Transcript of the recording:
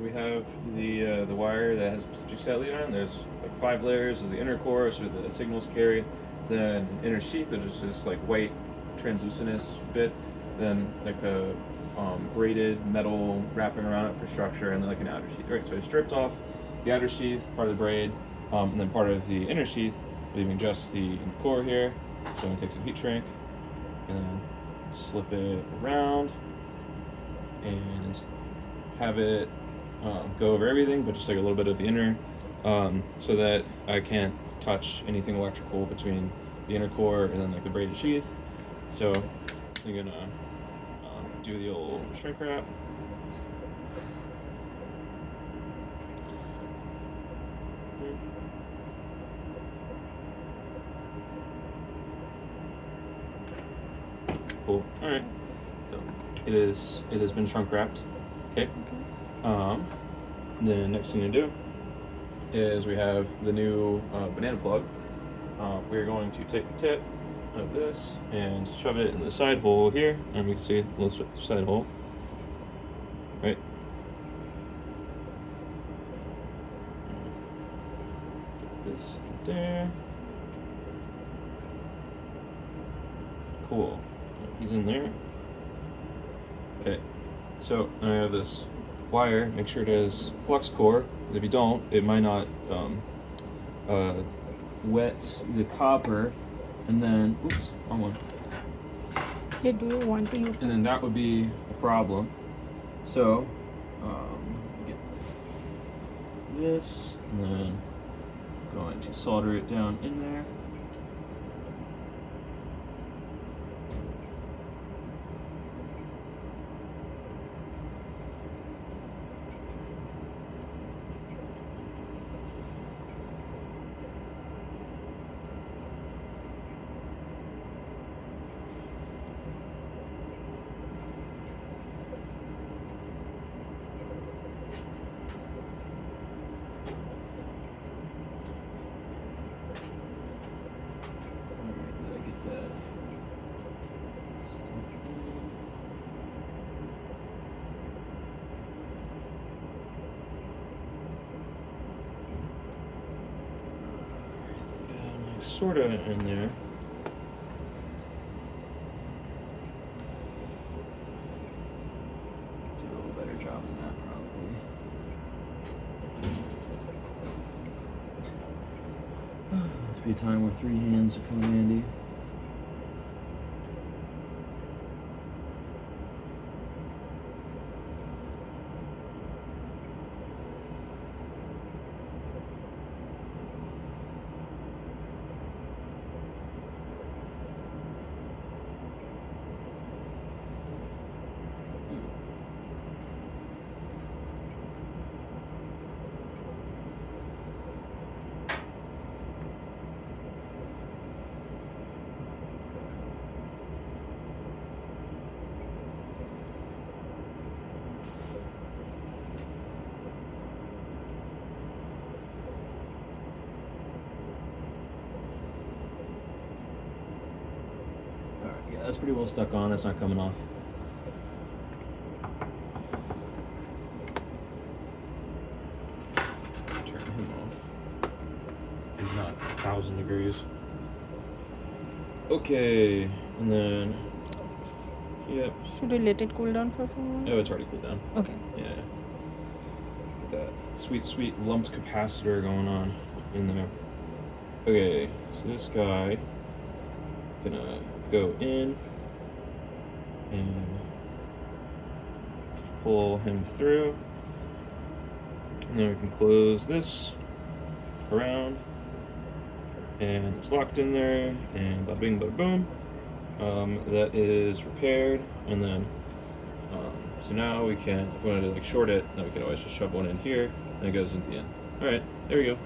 we have the wire that has potentiostat lead on. There's like 5 layers. There's the inner core, so the signals carry. Then inner sheath, which is just like white translucentness bit. Then like a braided metal wrapping around it for structure, and then like an outer sheath. Right. So I stripped off the outer sheath, part of the braid, and then part of the inner sheath, leaving just the core here. So I'm gonna take some heat shrink and then slip it around and have it go over everything, but just like a little bit of the inner, so that I can't touch anything electrical between the inner core and then like the braided sheath. So I'm gonna do the old shrink wrap. Cool. All right. So it has been shrunk wrapped. Okay. The next thing to do is we have the new banana plug. We're going to take the tip of this and shove it in the side hole here, and we can see a little side hole. Right. Get this there. Cool. He's in there. Okay, so I have this wire. Make sure it has flux core. If you don't, it might not wet the copper, and then oops, wrong one. Yeah, do you want to use? And then that would be a problem. So get this, and then going to solder it down in there. Sort of in there. Do a little better job than that, probably. Must be a time where 3 hands would come in handy. That's pretty well stuck on. That's not coming off. Turn him off. He's not 1,000 degrees. Okay, and then yep. Should we let it cool down for a few minutes? Oh, it's already cooled down. Okay. Yeah. That sweet lumped capacitor going on in there. Okay, so this guy gonna go in and pull him through, and then we can close this around, and it's locked in there, and bada bing bada boom. That is repaired, and then so now we can, if we wanted to like short it, then we can always just shove one in here and it goes into the end. All right, there we go.